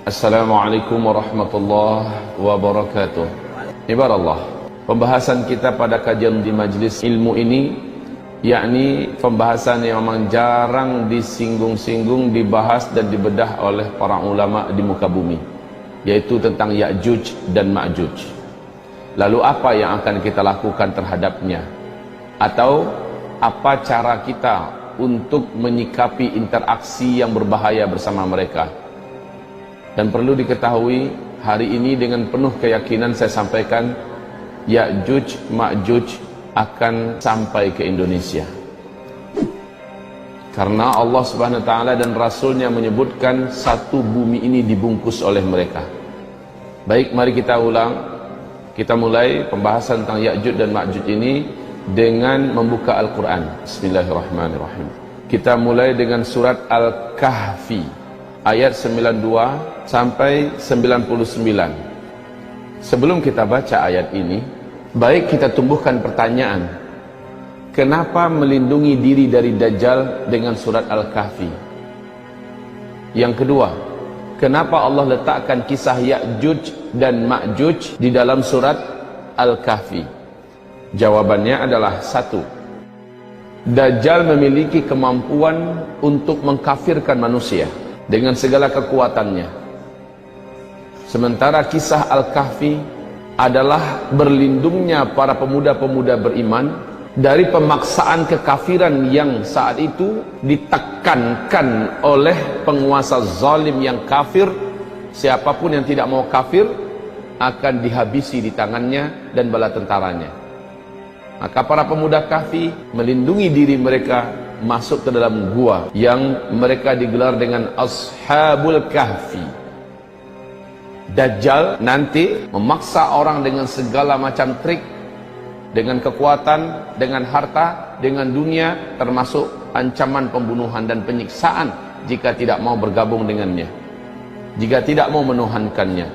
Assalamualaikum warahmatullahi wabarakatuh. Ibarat pembahasan kita pada kajian di majlis ilmu ini, yakni pembahasan yang memang jarang disinggung-singgung, dibahas dan dibedah oleh para ulama di muka bumi, yaitu tentang Ya'juj dan Ma'juj. Lalu apa yang akan kita lakukan terhadapnya? Atau apa cara kita untuk menyikapi interaksi yang berbahaya bersama mereka? Dan perlu diketahui, hari ini dengan penuh keyakinan saya sampaikan, Ya'juj Ma'juj akan sampai ke Indonesia. Karena Allah Subhanahu wa taala dan Rasulnya menyebutkan satu bumi ini dibungkus oleh mereka. Baik, mari kita mulai pembahasan tentang Ya'juj dan Ma'juj ini dengan membuka Al-Quran. Bismillahirrahmanirrahim. Kita mulai dengan surat Al-Kahfi ayat 92 sampai 99. Sebelum kita baca ayat ini, baik kita tumbuhkan pertanyaan, kenapa melindungi diri dari Dajjal dengan surat Al-Kahfi? Yang kedua, kenapa Allah letakkan kisah Ya'juj dan Ma'juj di dalam surat Al-Kahfi? Jawabannya adalah satu, Dajjal memiliki kemampuan untuk mengkafirkan manusia dengan segala kekuatannya. Sementara kisah Al-Kahfi adalah berlindungnya para pemuda-pemuda beriman dari pemaksaan kekafiran yang saat itu ditekankan oleh penguasa zalim yang kafir. Siapapun yang tidak mau kafir akan dihabisi di tangannya dan bala tentaranya. Maka para pemuda Kahfi melindungi diri mereka masuk ke dalam gua yang mereka digelar dengan Ashabul Kahfi. Dajjal nanti memaksa orang dengan segala macam trik, dengan kekuatan, dengan harta, dengan dunia, termasuk ancaman pembunuhan dan penyiksaan jika tidak mau bergabung dengannya, jika tidak mau menuhankannya.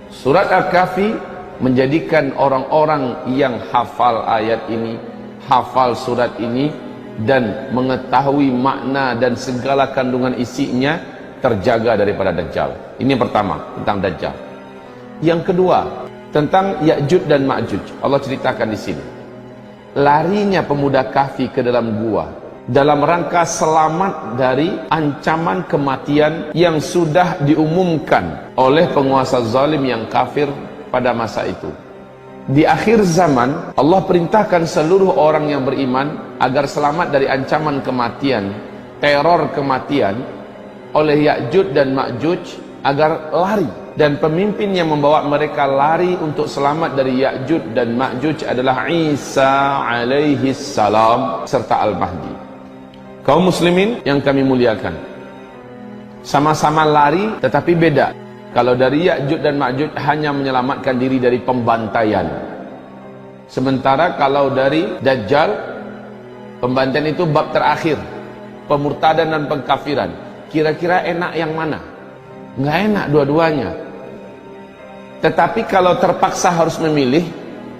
Surat Al-Kahfi menjadikan orang-orang yang hafal ayat ini, hafal surat ini, dan mengetahui makna dan segala kandungan isinya terjaga daripada Dajjal. Ini yang pertama, tentang Dajjal. Yang kedua, tentang Ya'juj dan Ma'juj. Allah ceritakan di sini, larinya pemuda Kahfi ke dalam gua dalam rangka selamat dari ancaman kematian yang sudah diumumkan oleh penguasa zalim yang kafir pada masa itu. Di akhir zaman, Allah perintahkan seluruh orang yang beriman agar selamat dari ancaman kematian, teror kematian oleh Ya'juj dan Ma'juj, agar lari. Dan pemimpin yang membawa mereka lari untuk selamat dari Ya'juj dan Ma'juj adalah Isa alaihi salam serta Al-Mahdi. Kaum muslimin yang kami muliakan, sama-sama lari tetapi beda. Kalau dari Ya'juj dan Ma'juj hanya menyelamatkan diri dari pembantaian, sementara kalau dari Dajjal, pembantaian itu bab terakhir, pemurtadan dan pengkafiran. Kira-kira enak yang mana? Nggak enak dua-duanya. Tetapi kalau terpaksa harus memilih,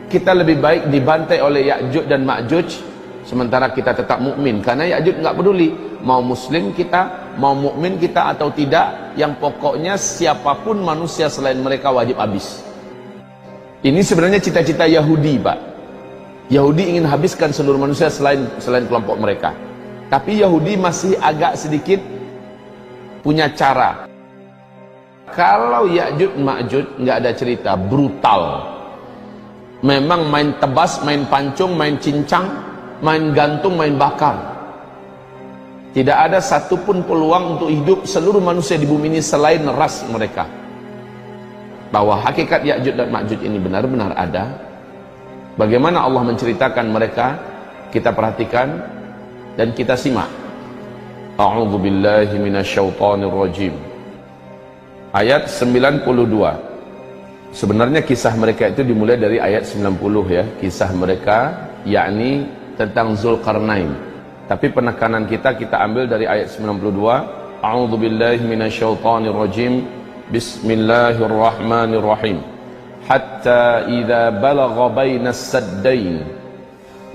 kita lebih baik dibantai oleh Ya'juj dan Ma'juj, sementara kita tetap mukmin. Karena Ya'juj nggak peduli mau muslim kita, mau mukmin kita atau tidak, yang pokoknya siapapun manusia selain mereka wajib habis. Ini sebenarnya cita-cita Yahudi, Pak. Yahudi ingin habiskan seluruh manusia selain kelompok mereka. Tapi Yahudi masih agak sedikit punya cara. Kalau Ya'juj Ma'juj nggak ada cerita, brutal. Memang main tebas, main pancung, main cincang, main gantung, main bakar. Tidak ada satupun peluang untuk hidup seluruh manusia di bumi ini selain ras mereka. Bahwa hakikat Ya'juj dan Ma'juj ini benar-benar ada. Bagaimana Allah menceritakan mereka, kita perhatikan dan kita simak. A'udzu billahi minasyaitonir rajim. Ayat 92. Sebenarnya kisah mereka itu dimulai dari ayat 90 ya, kisah mereka yakni tentang Zulkarnain. Tapi penekanan kita ambil dari ayat 92. A'udzu billahi minasyaitonir rajim. Bismillahirrahmanirrahim. Hatta idza balagha bainas saddain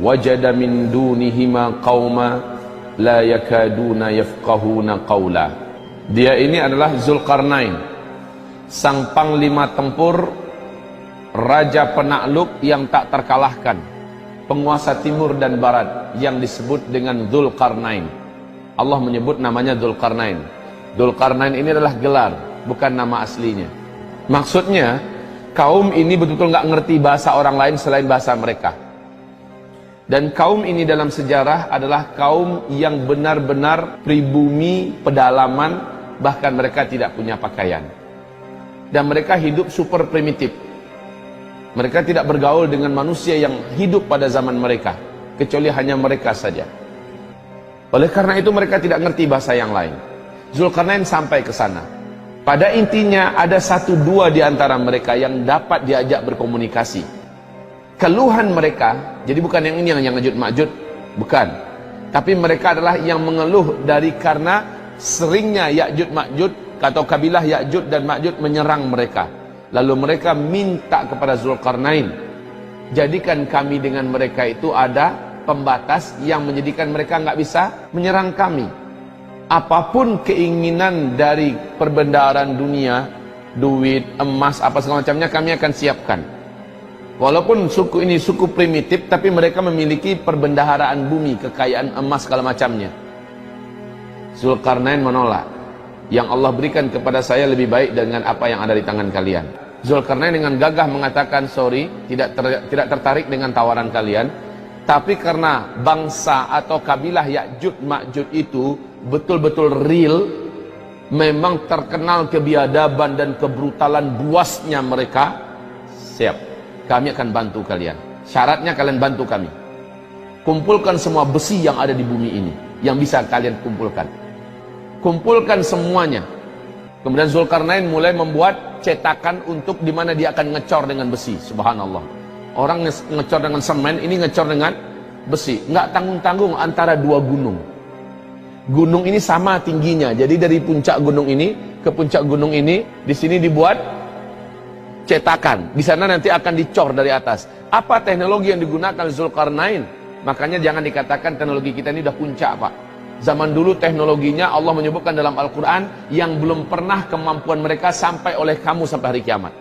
wajada min dunihima qauma la yakaduna yafqahuna qawla. Dia ini adalah Zulkarnain. sang panglima tempur, raja penakluk yang tak terkalahkan, penguasa timur dan barat yang disebut dengan Dzulqarnain. Allah menyebut namanya Dzulqarnain. Dzulqarnain ini adalah gelar, bukan nama aslinya. Maksudnya kaum ini betul-betul nggak ngerti bahasa orang lain selain bahasa mereka. Dan kaum ini dalam sejarah adalah kaum yang benar-benar pribumi, pedalaman, bahkan mereka tidak punya pakaian. Dan mereka hidup super primitif. Mereka tidak bergaul dengan manusia yang hidup pada zaman mereka, kecuali hanya mereka saja. Oleh karena itu mereka tidak ngerti bahasa yang lain. Dzulqarnain sampai ke sana. Pada intinya ada 1-2 di antara mereka yang dapat diajak berkomunikasi. Keluhan mereka, jadi bukan yang ini yang Ya'juj Ma'juj, bukan. Tapi mereka adalah yang mengeluh dari karena seringnya Ya'juj Ma'juj atau kabilah Ya'juj dan Ma'juj menyerang mereka. Lalu mereka minta kepada Dzulqarnain, jadikan kami dengan mereka itu ada pembatas yang menjadikan mereka nggak bisa menyerang kami. Apapun keinginan dari perbendaharaan dunia, duit, emas, apa segala macamnya kami akan siapkan. Walaupun suku ini suku primitif, tapi mereka memiliki perbendaharaan bumi, kekayaan emas segala macamnya. Dzulqarnain menolak. Yang Allah berikan kepada saya lebih baik dengan apa yang ada di tangan kalian. Dzulqarnain dengan gagah mengatakan, sorry, tidak tertarik dengan tawaran kalian. Tapi karena bangsa atau kabilah Ya'juj Ma'juj itu betul-betul real, memang terkenal kebiadaban dan kebrutalan buasnya mereka, siap, kami akan bantu kalian. Syaratnya kalian bantu kami. Kumpulkan semua besi yang ada di bumi ini, yang bisa kalian kumpulkan. Kumpulkan semuanya. Kemudian Dzulqarnain mulai membuat cetakan untuk di mana dia akan ngecor dengan besi. Subhanallah. Orang ngecor dengan semen, ini ngecor dengan besi. Nggak tanggung-tanggung antara 2 gunung. Gunung ini sama tingginya. Jadi dari puncak gunung ini ke puncak gunung ini, di sini dibuat cetakan. Di sana nanti akan dicor dari atas. Apa teknologi yang digunakan Dzulqarnain? Makanya jangan dikatakan teknologi kita ini udah puncak, Pak. Zaman dulu teknologinya Allah menyebutkan dalam Al-Quran yang belum pernah kemampuan mereka sampai oleh kamu sampai hari kiamat.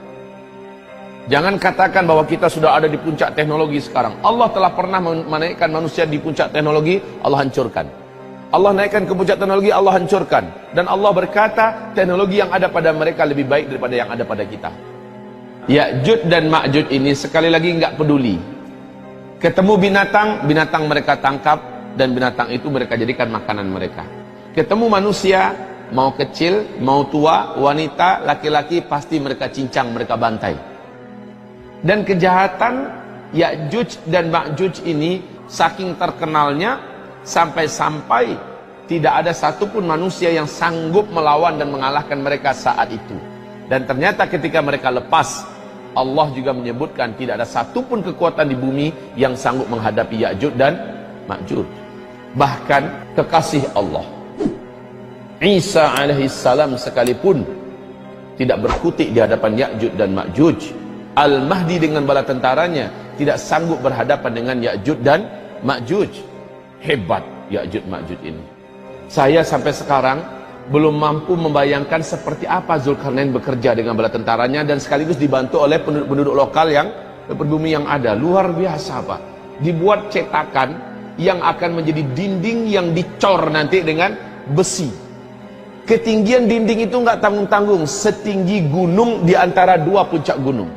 Jangan katakan bahwa kita sudah ada di puncak teknologi sekarang. Allah telah pernah menaikkan manusia di puncak teknologi, Allah hancurkan. Allah naikkan ke puncak teknologi, Allah hancurkan. Dan Allah berkata, teknologi yang ada pada mereka lebih baik daripada yang ada pada kita. Ya'juj dan Ma'juj ini sekali lagi nggak peduli. Ketemu binatang, binatang mereka tangkap, dan binatang itu mereka jadikan makanan mereka. Ketemu manusia, mau kecil, mau tua, wanita, laki-laki, pasti mereka cincang, mereka bantai. Dan kejahatan Ya'juj dan Ma'juj ini saking terkenalnya, sampai-sampai tidak ada satupun manusia yang sanggup melawan dan mengalahkan mereka saat itu. Dan ternyata ketika mereka lepas, Allah juga menyebutkan tidak ada satupun kekuatan di bumi yang sanggup menghadapi Ya'juj dan Ma'juj. Bahkan kekasih Allah Isa alaihissalam sekalipun tidak berkutik di hadapan Ya'juj dan Ma'juj. Al-Mahdi dengan bala tentaranya tidak sanggup berhadapan dengan Ya'juj dan Ma'juj. Hebat Ya'juj Ma'juj ini. Saya sampai sekarang belum mampu membayangkan seperti apa Dzulqarnain bekerja dengan bala tentaranya dan sekaligus dibantu oleh penduduk lokal yang berbumi yang ada. Luar biasa, Pak. Dibuat cetakan yang akan menjadi dinding yang dicor nanti dengan besi. Ketinggian dinding itu nggak tanggung-tanggung, setinggi gunung di antara 2 puncak gunung.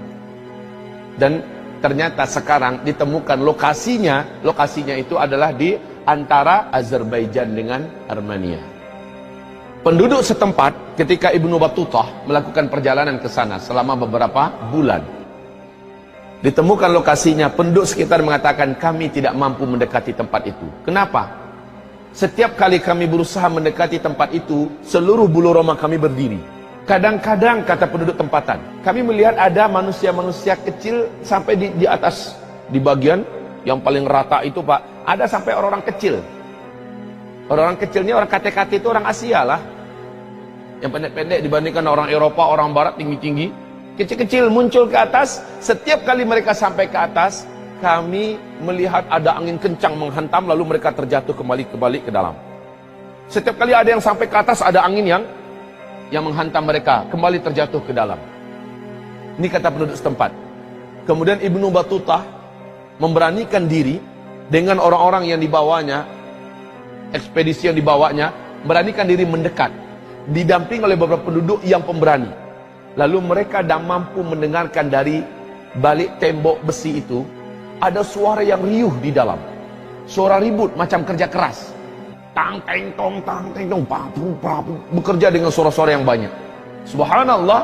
Dan ternyata sekarang ditemukan lokasinya itu adalah di antara Azerbaijan dengan Armenia. Penduduk setempat ketika Ibnu Battutah melakukan perjalanan ke sana selama beberapa bulan, ditemukan lokasinya, penduduk sekitar mengatakan kami tidak mampu mendekati tempat itu. Kenapa? Setiap kali kami berusaha mendekati tempat itu, seluruh bulu roma kami berdiri. Kadang-kadang, kata penduduk tempatan, kami melihat ada manusia-manusia kecil sampai di atas, di bagian yang paling rata itu, Pak, ada sampai orang-orang kecil. Orang-orang kecilnya, orang KT-KT itu orang Asia lah. Yang pendek-pendek dibandingkan orang Eropa, orang Barat tinggi-tinggi. Kecil-kecil muncul ke atas. Setiap kali mereka sampai ke atas, kami melihat ada angin kencang menghantam, lalu mereka terjatuh kembali ke dalam. Setiap kali ada yang sampai ke atas, ada angin yang yang menghantam mereka kembali terjatuh ke dalam. Ini kata penduduk setempat. Kemudian Ibnu Battutah memberanikan diri dengan orang-orang yang dibawanya, ekspedisi yang dibawanya, beranikan diri mendekat, didamping oleh beberapa penduduk yang pemberani. Lalu mereka dah mampu mendengarkan dari balik tembok besi itu ada suara yang riuh di dalam, suara ribut macam kerja keras, tang teng tong, papu papu, bekerja dengan suara-suara yang banyak. Subhanallah,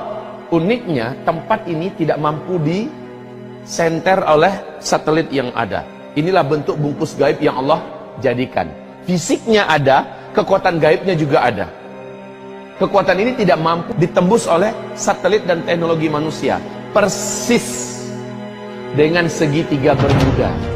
uniknya tempat ini tidak mampu disenter oleh satelit yang ada. Inilah bentuk bungkus gaib yang Allah jadikan. Fisiknya ada, kekuatan gaibnya juga ada. Kekuatan ini tidak mampu ditembus oleh satelit dan teknologi manusia. Persis dengan segitiga Bermuda.